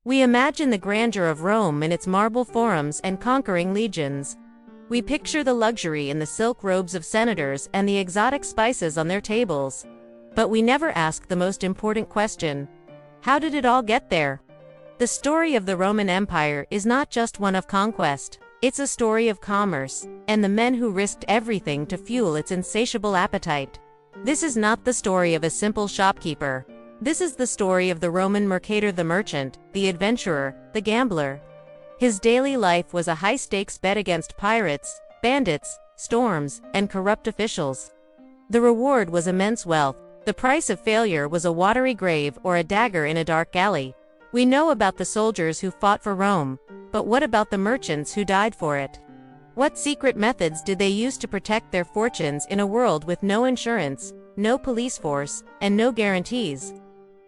We imagine the grandeur of Rome in its marble forums and conquering legions. We picture the luxury in the silk robes of senators and the exotic spices on their tables. But we never ask the most important question: how did it all get there? The story of the Roman Empire is not just one of conquest. It's a story of commerce, and the men who risked everything to fuel its insatiable appetite. This is not the story of a simple shopkeeper. This is the story of the Roman mercator, the merchant, the adventurer, the gambler. His daily life was a high-stakes bet against pirates, bandits, storms, and corrupt officials. The reward was immense wealth. The price of failure was a watery grave or a dagger in a dark alley. We know about the soldiers who fought for Rome, but what about the merchants who died for it? What secret methods did they use to protect their fortunes in a world with no insurance, no police force, and no guarantees?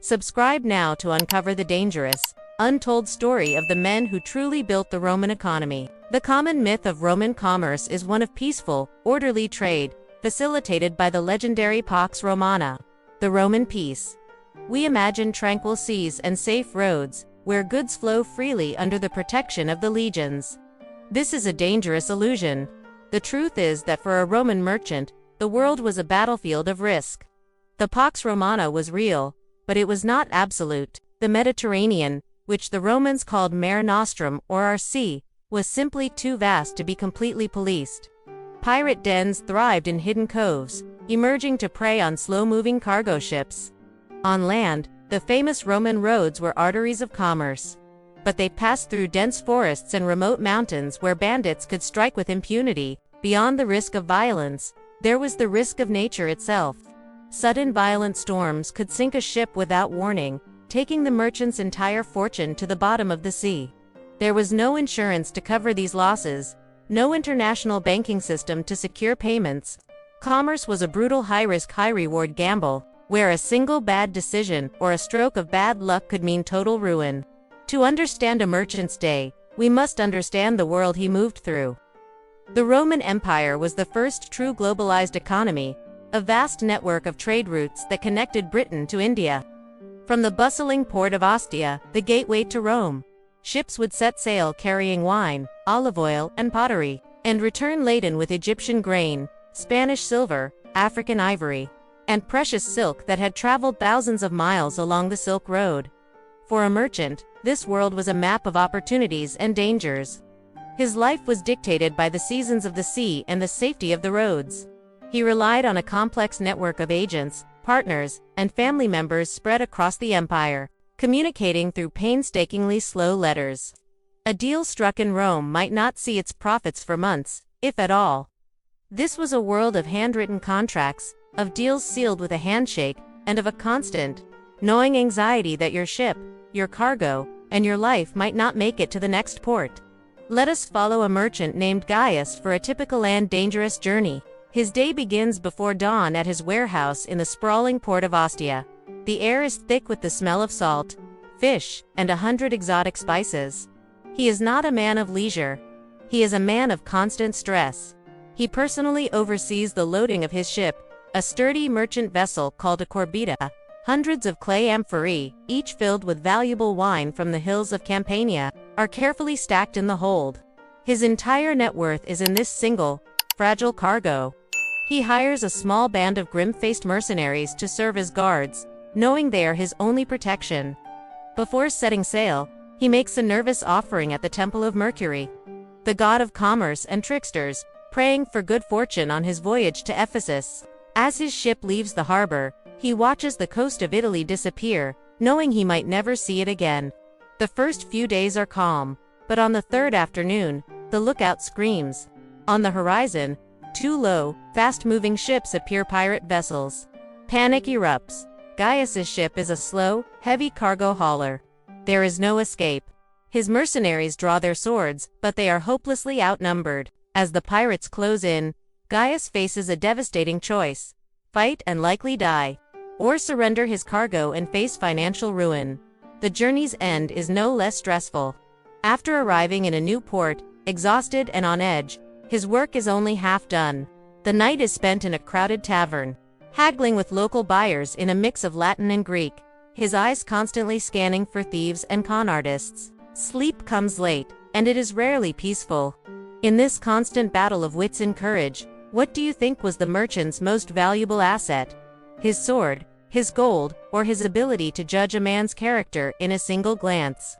Subscribe now to uncover the dangerous, untold story of the men who truly built the Roman economy. The common myth of Roman commerce is one of peaceful, orderly trade, facilitated by the legendary Pax Romana, the Roman peace. We imagine tranquil seas and safe roads, where goods flow freely under the protection of the legions. This is a dangerous illusion. The truth is that for a Roman merchant, the world was a battlefield of risk. The Pax Romana was real, but it was not absolute. The Mediterranean, which the Romans called Mare Nostrum or our sea, was simply too vast to be completely policed. Pirate dens thrived in hidden coves, emerging to prey on slow-moving cargo ships. On land, the famous Roman roads were arteries of commerce. But they passed through dense forests and remote mountains where bandits could strike with impunity. Beyond the risk of violence, there was the risk of nature itself. Sudden violent storms could sink a ship without warning, taking the merchant's entire fortune to the bottom of the sea. There was no insurance to cover these losses, no international banking system to secure payments. Commerce was a brutal high-risk, high-reward gamble, where a single bad decision or a stroke of bad luck could mean total ruin. To understand a merchant's day, we must understand the world he moved through. The Roman Empire was the first true globalized economy, a vast network of trade routes that connected Britain to India. From the bustling port of Ostia, the gateway to Rome, ships would set sail carrying wine, olive oil, and pottery, and return laden with Egyptian grain, Spanish silver, African ivory, and precious silk that had traveled thousands of miles along the Silk Road. For a merchant, this world was a map of opportunities and dangers. His life was dictated by the seasons of the sea and the safety of the roads. He relied on a complex network of agents, partners, and family members spread across the empire, communicating through painstakingly slow letters. A deal struck in Rome might not see its profits for months, if at all. This was a world of handwritten contracts, of deals sealed with a handshake, and of a constant, gnawing anxiety that your ship, your cargo, and your life might not make it to the next port. Let us follow a merchant named Gaius for a typical and dangerous journey. His day begins before dawn at his warehouse in the sprawling port of Ostia. The air is thick with the smell of salt, fish, and 100 exotic spices. He is not a man of leisure. He is a man of constant stress. He personally oversees the loading of his ship, a sturdy merchant vessel called a corbita. Hundreds of clay amphorae, each filled with valuable wine from the hills of Campania, are carefully stacked in the hold. His entire net worth is in this single, fragile cargo. He hires a small band of grim-faced mercenaries to serve as guards, knowing they are his only protection. Before setting sail, he makes a nervous offering at the Temple of Mercury, the god of commerce and tricksters, praying for good fortune on his voyage to Ephesus. As his ship leaves the harbor, he watches the coast of Italy disappear, knowing he might never see it again. The first few days are calm, but on the third afternoon, the lookout screams. On the horizon, two low, fast-moving ships appear, pirate vessels. Panic erupts. Gaius's ship is a slow, heavy cargo hauler. There is no escape. His mercenaries draw their swords, but they are hopelessly outnumbered. As the pirates close in, Gaius faces a devastating choice: fight and likely die, or surrender his cargo and face financial ruin. The journey's end is no less stressful. After arriving in a new port, exhausted and on edge, his work is only half done. The night is spent in a crowded tavern, haggling with local buyers in a mix of Latin and Greek. his eyes constantly scanning for thieves and con artists. Sleep comes late, and it is rarely peaceful. In this constant battle of wits and courage, what do you think was the merchant's most valuable asset? His sword, his gold, or his ability to judge a man's character in a single glance?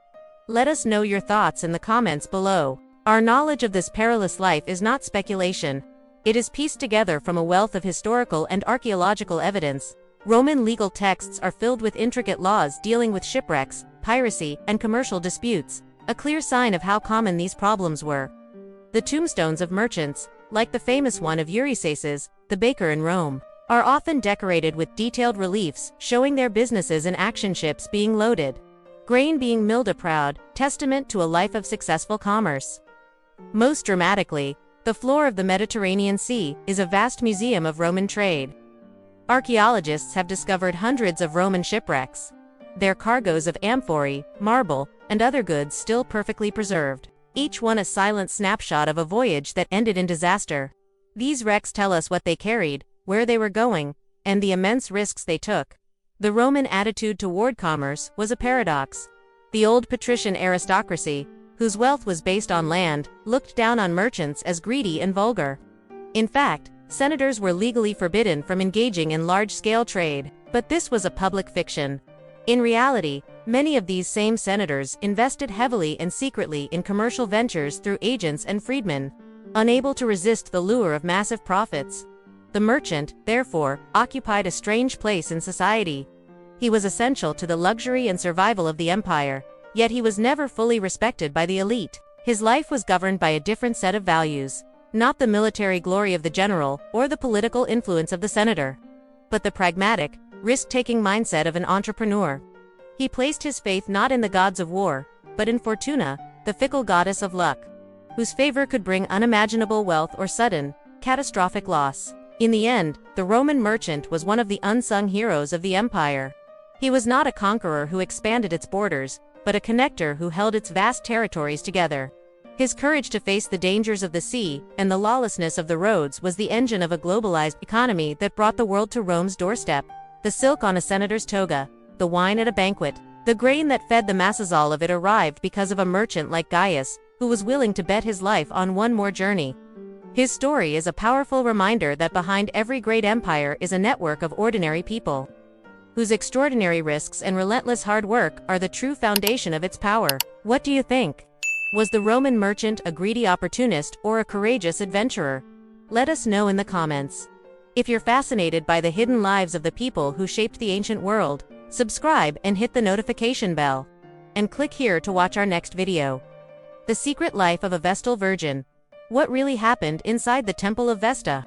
Let us know your thoughts in the comments below. Our knowledge of this perilous life is not speculation. It is pieced together from a wealth of historical and archaeological evidence. Roman legal texts are filled with intricate laws dealing with shipwrecks, piracy, and commercial disputes, a clear sign of how common these problems were. The tombstones of merchants, like the famous one of Eurysaces, the baker in Rome, are often decorated with detailed reliefs showing their businesses and action ships being loaded, grain being milled, a proud testament to a life of successful commerce. Most dramatically, the floor of the Mediterranean Sea is a vast museum of Roman trade. Archaeologists have discovered hundreds of Roman shipwrecks, their cargoes of amphorae, marble, and other goods still perfectly preserved, each one a silent snapshot of a voyage that ended in disaster. These wrecks tell us what they carried, where they were going, and the immense risks they took. The Roman attitude toward commerce was a paradox. The old patrician aristocracy, whose wealth was based on land, looked down on merchants as greedy and vulgar. In fact, senators were legally forbidden from engaging in large-scale trade, but this was a public fiction. In reality, many of these same senators invested heavily and secretly in commercial ventures through agents and freedmen, unable to resist the lure of massive profits. The merchant, therefore, occupied a strange place in society. He was essential to the luxury and survival of the empire, yet he was never fully respected by the elite. His life was governed by a different set of values, not the military glory of the general or the political influence of the senator, but the pragmatic, risk-taking mindset of an entrepreneur. He placed his faith not in the gods of war, but in Fortuna, the fickle goddess of luck, whose favor could bring unimaginable wealth or sudden, catastrophic loss. In the end, the Roman merchant was one of the unsung heroes of the empire. He was not a conqueror who expanded its borders, but a connector who held its vast territories together. His courage to face the dangers of the sea and the lawlessness of the roads was the engine of a globalized economy that brought the world to Rome's doorstep. The silk on a senator's toga, the wine at a banquet, the grain that fed the masses, all of it arrived because of a merchant like Gaius, who was willing to bet his life on one more journey. His story is a powerful reminder that behind every great empire is a network of ordinary people, whose extraordinary risks and relentless hard work are the true foundation of its power. What do you think? Was the Roman merchant a greedy opportunist or a courageous adventurer? Let us know in the comments. If you're fascinated by the hidden lives of the people who shaped the ancient world, subscribe and hit the notification bell. And click here to watch our next video. The Secret Life of a Vestal Virgin. What really happened inside the Temple of Vesta?